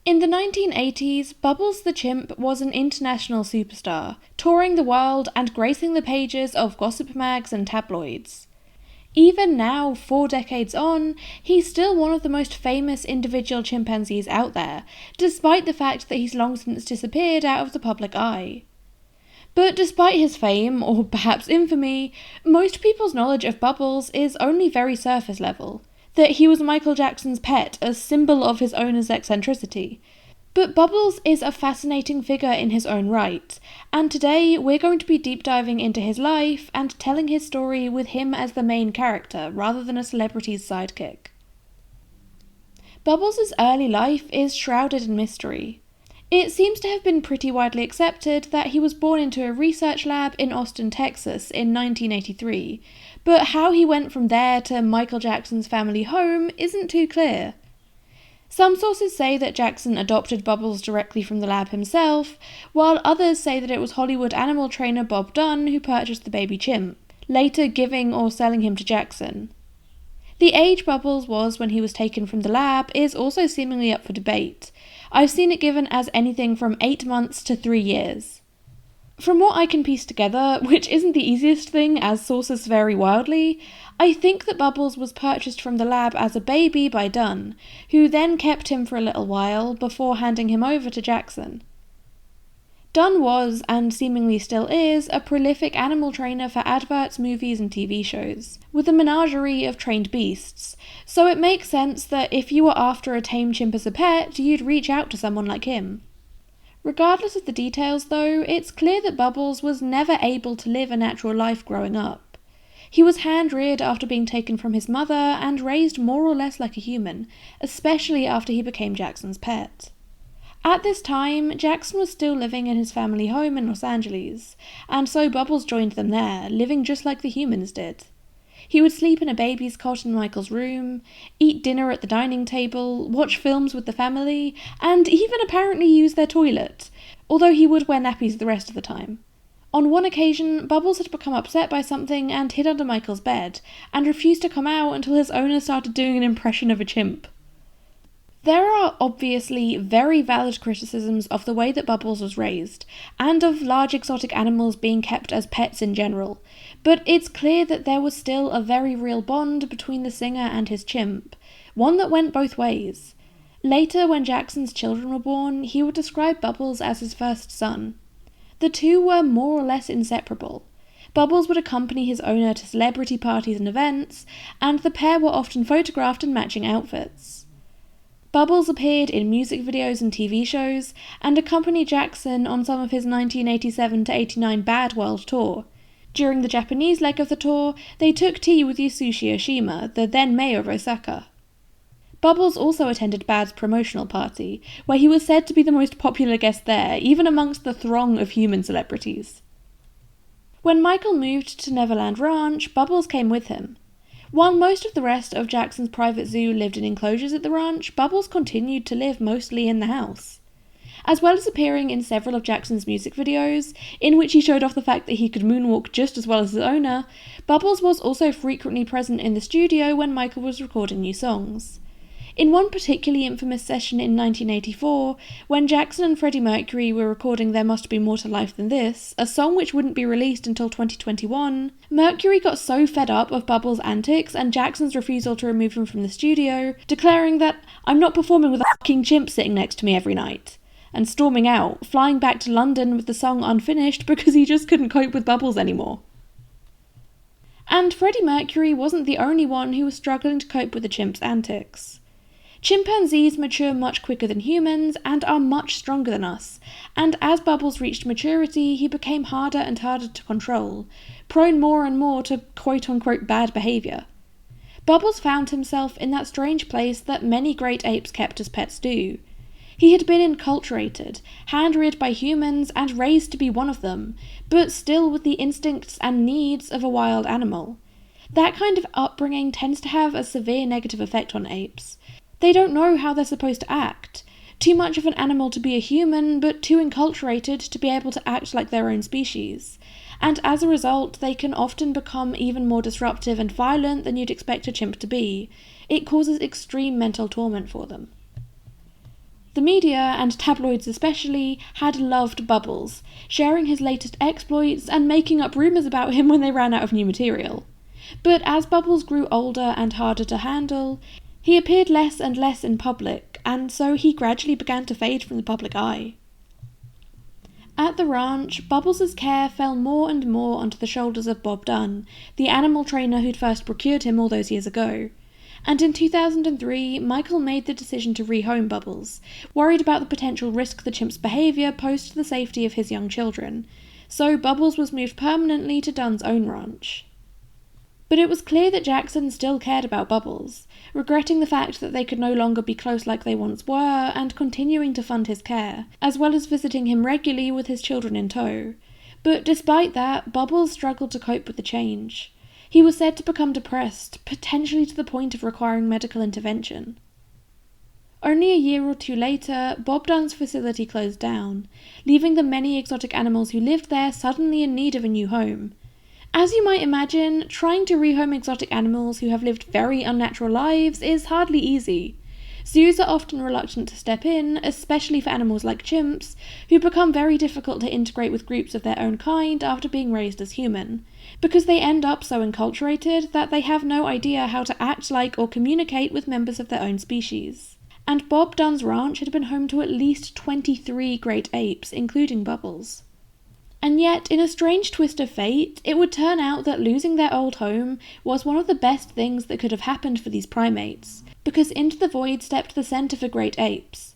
In the 1980s, Bubbles the chimp was an international superstar, touring the world and gracing the pages of gossip mags and tabloids. Even now, 4 decades on, he's still one of the most famous individual chimpanzees out there, despite the fact that he's long since disappeared out of the public eye. But despite his fame, or perhaps infamy, most people's knowledge of Bubbles is only very surface level. That he was Michael Jackson's pet, a symbol of his owner's eccentricity. But Bubbles is a fascinating figure in his own right, and today we're going to be deep diving into his life and telling his story with him as the main character, rather than a celebrity's sidekick. Bubbles' early life is shrouded in mystery. It seems to have been pretty widely accepted that he was born into a research lab in Austin, Texas in 1983, but how he went from there to Michael Jackson's family home isn't too clear. Some sources say that Jackson adopted Bubbles directly from the lab himself, while others say that it was Hollywood animal trainer Bob Dunn who purchased the baby chimp, later giving or selling him to Jackson. The age Bubbles was when he was taken from the lab is also seemingly up for debate. I've seen it given as anything from 8 months to 3 years. From what I can piece together, which isn't the easiest thing as sources vary wildly, I think that Bubbles was purchased from the lab as a baby by Dunn, who then kept him for a little while before handing him over to Jackson. Dunn was, and seemingly still is, a prolific animal trainer for adverts, movies and TV shows, with a menagerie of trained beasts, so it makes sense that if you were after a tame chimp as a pet, you'd reach out to someone like him. Regardless of the details though, it's clear that Bubbles was never able to live a natural life growing up. He was hand-reared after being taken from his mother and raised more or less like a human, especially after he became Jackson's pet. At this time, Jackson was still living in his family home in Los Angeles, and so Bubbles joined them there, living just like the humans did. He would sleep in a baby's cot in Michael's room, eat dinner at the dining table, watch films with the family, and even apparently use their toilet, although he would wear nappies the rest of the time. On one occasion, Bubbles had become upset by something and hid under Michael's bed, and refused to come out until his owner started doing an impression of a chimp. There are obviously very valid criticisms of the way that Bubbles was raised, and of large exotic animals being kept as pets in general, but it's clear that there was still a very real bond between the singer and his chimp, one that went both ways. Later, when Jackson's children were born, he would describe Bubbles as his first son. The two were more or less inseparable. Bubbles would accompany his owner to celebrity parties and events, and the pair were often photographed in matching outfits. Bubbles appeared in music videos and TV shows, and accompanied Jackson on some of his 1987-89 Bad World tour. During the Japanese leg of the tour, they took tea with Yasushi Oshima, the then mayor of Osaka. Bubbles also attended Bad's promotional party, where he was said to be the most popular guest there, even amongst the throng of human celebrities. When Michael moved to Neverland Ranch, Bubbles came with him. While most of the rest of Jackson's private zoo lived in enclosures at the ranch, Bubbles continued to live mostly in the house. As well as appearing in several of Jackson's music videos, in which he showed off the fact that he could moonwalk just as well as his owner, Bubbles was also frequently present in the studio when Michael was recording new songs. In one particularly infamous session in 1984, when Jackson and Freddie Mercury were recording There Must Be More to Life Than This, a song which wouldn't be released until 2021, Mercury got so fed up of Bubbles' antics and Jackson's refusal to remove him from the studio, declaring that "I'm not performing with a fucking chimp sitting next to me every night," and storming out, flying back to London with the song unfinished because he just couldn't cope with Bubbles anymore. And Freddie Mercury wasn't the only one who was struggling to cope with the chimp's antics. Chimpanzees mature much quicker than humans and are much stronger than us, and as Bubbles reached maturity, he became harder and harder to control, prone more and more to quote-unquote bad behaviour. Bubbles found himself in that strange place that many great apes kept as pets do. He had been enculturated, hand-reared by humans and raised to be one of them, but still with the instincts and needs of a wild animal. That kind of upbringing tends to have a severe negative effect on apes. They don't know how they're supposed to act. Too much of an animal to be a human, but too enculturated to be able to act like their own species. And as a result, they can often become even more disruptive and violent than you'd expect a chimp to be. It causes extreme mental torment for them. The media, and tabloids especially, had loved Bubbles, sharing his latest exploits and making up rumours about him when they ran out of new material. But as Bubbles grew older and harder to handle, he appeared less and less in public, and so he gradually began to fade from the public eye. At the ranch, Bubbles' care fell more and more onto the shoulders of Bob Dunn, the animal trainer who'd first procured him all those years ago. And in 2003, Michael made the decision to rehome Bubbles, worried about the potential risk the chimp's behaviour posed to the safety of his young children. So Bubbles was moved permanently to Dunn's own ranch. But it was clear that Jackson still cared about Bubbles, regretting the fact that they could no longer be close like they once were, and continuing to fund his care, as well as visiting him regularly with his children in tow. But despite that, Bubbles struggled to cope with the change. He was said to become depressed, potentially to the point of requiring medical intervention. Only a year or two later, Bob Dunn's facility closed down, leaving the many exotic animals who lived there suddenly in need of a new home. As you might imagine, trying to rehome exotic animals who have lived very unnatural lives is hardly easy. Zoos are often reluctant to step in, especially for animals like chimps, who become very difficult to integrate with groups of their own kind after being raised as human, because they end up so enculturated that they have no idea how to act like or communicate with members of their own species. And Bob Dunn's ranch had been home to at least 23 great apes, including Bubbles. And yet, in a strange twist of fate, it would turn out that losing their old home was one of the best things that could have happened for these primates, because into the void stepped the Center for Great Apes.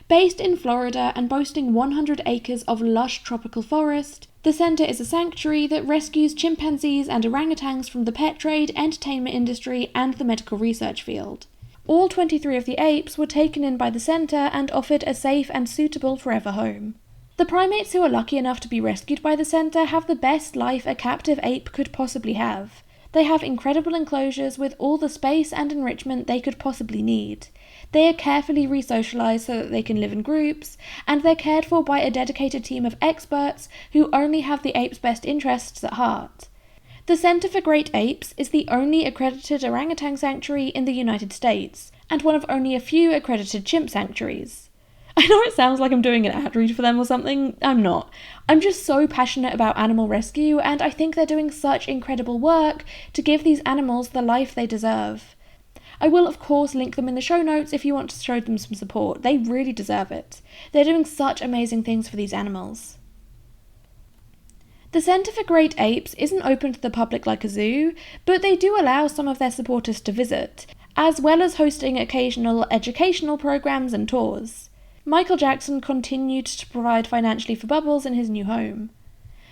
Based in Florida and boasting 100 acres of lush tropical forest, the center is a sanctuary that rescues chimpanzees and orangutans from the pet trade, entertainment industry, and the medical research field. All 23 of the apes were taken in by the center and offered a safe and suitable forever home. The primates who are lucky enough to be rescued by the center have the best life a captive ape could possibly have. They have incredible enclosures with all the space and enrichment they could possibly need. They are carefully re-socialized so that they can live in groups, and they're cared for by a dedicated team of experts who only have the ape's best interests at heart. The Center for Great Apes is the only accredited orangutan sanctuary in the United States, and one of only a few accredited chimp sanctuaries. I know it sounds like I'm doing an ad read for them or something. I'm not. I'm just so passionate about animal rescue, and I think they're doing such incredible work to give these animals the life they deserve. I will of course link them in the show notes if you want to show them some support. They really deserve it. They're doing such amazing things for these animals. The Center for Great Apes isn't open to the public like a zoo, but they do allow some of their supporters to visit, as well as hosting occasional educational programs and tours. Michael Jackson continued to provide financially for Bubbles in his new home.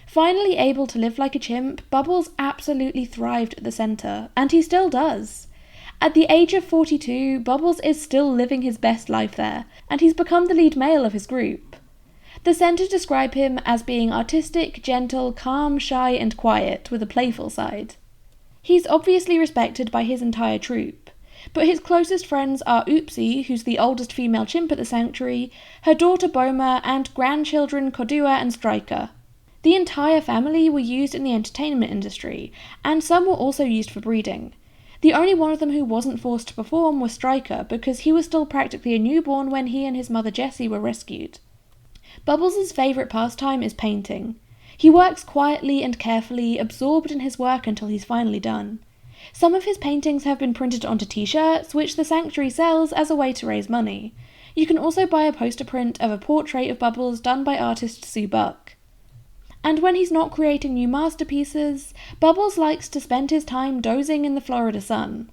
Finally able to live like a chimp, Bubbles absolutely thrived at the center, and he still does. At the age of 42, Bubbles is still living his best life there, and he's become the lead male of his group. The center describe him as being artistic, gentle, calm, shy, and quiet, with a playful side. He's obviously respected by his entire troop, but his closest friends are Oopsie, who's the oldest female chimp at the sanctuary, her daughter Boma, and grandchildren Kodua and Striker. The entire family were used in the entertainment industry, and some were also used for breeding. The only one of them who wasn't forced to perform was Striker, because he was still practically a newborn when he and his mother Jessie were rescued. Bubbles' favourite pastime is painting. He works quietly and carefully, absorbed in his work until he's finally done. Some of his paintings have been printed onto t-shirts, which the sanctuary sells as a way to raise money. You can also buy a poster print of a portrait of Bubbles done by artist Sue Buck. And when he's not creating new masterpieces, Bubbles likes to spend his time dozing in the Florida sun.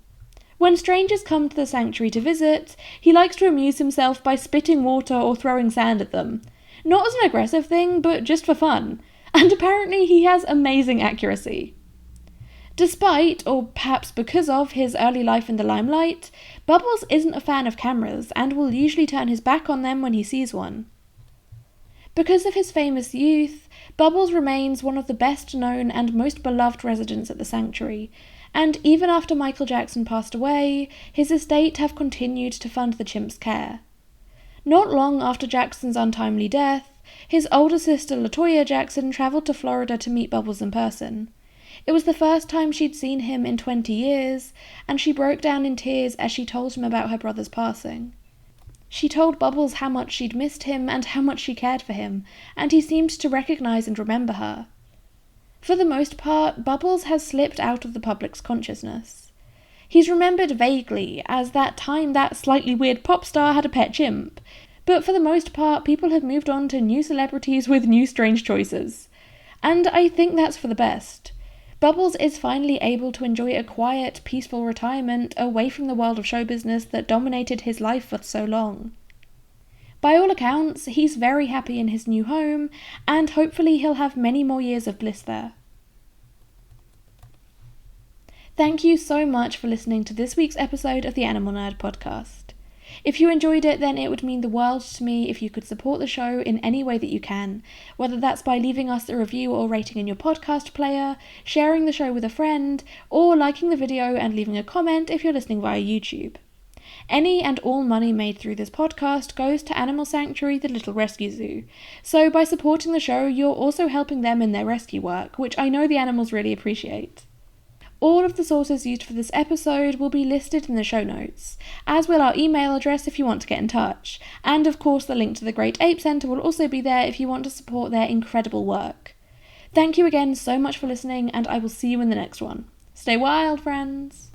When strangers come to the sanctuary to visit, he likes to amuse himself by spitting water or throwing sand at them. Not as an aggressive thing, but just for fun. And apparently he has amazing accuracy. Despite, or perhaps because of, his early life in the limelight, Bubbles isn't a fan of cameras and will usually turn his back on them when he sees one. Because of his famous youth, Bubbles remains one of the best known and most beloved residents at the sanctuary, and even after Michael Jackson passed away, his estate have continued to fund the chimp's care. Not long after Jackson's untimely death, his older sister LaToya Jackson travelled to Florida to meet Bubbles in person. It was the first time she'd seen him in 20 years, and she broke down in tears as she told him about her brother's passing. She told Bubbles how much she'd missed him and how much she cared for him, and he seemed to recognise and remember her. For the most part, Bubbles has slipped out of the public's consciousness. He's remembered vaguely as that time that slightly weird pop star had a pet chimp, but for the most part, people have moved on to new celebrities with new strange choices. And I think that's for the best. Bubbles is finally able to enjoy a quiet, peaceful retirement away from the world of show business that dominated his life for so long. By all accounts, he's very happy in his new home, and hopefully he'll have many more years of bliss there. Thank you so much for listening to this week's episode of the Animal Nerd podcast. If you enjoyed it, then it would mean the world to me if you could support the show in any way that you can, whether that's by leaving us a review or rating in your podcast player, sharing the show with a friend, or liking the video and leaving a comment if you're listening via YouTube. Any and all money made through this podcast goes to Animal Sanctuary, the Little Rescue Zoo, so by supporting the show, you're also helping them in their rescue work, which I know the animals really appreciate. All of the sources used for this episode will be listed in the show notes, as will our email address if you want to get in touch, and of course the link to the Great Ape Centre will also be there if you want to support their incredible work. Thank you again so much for listening, and I will see you in the next one. Stay wild, friends!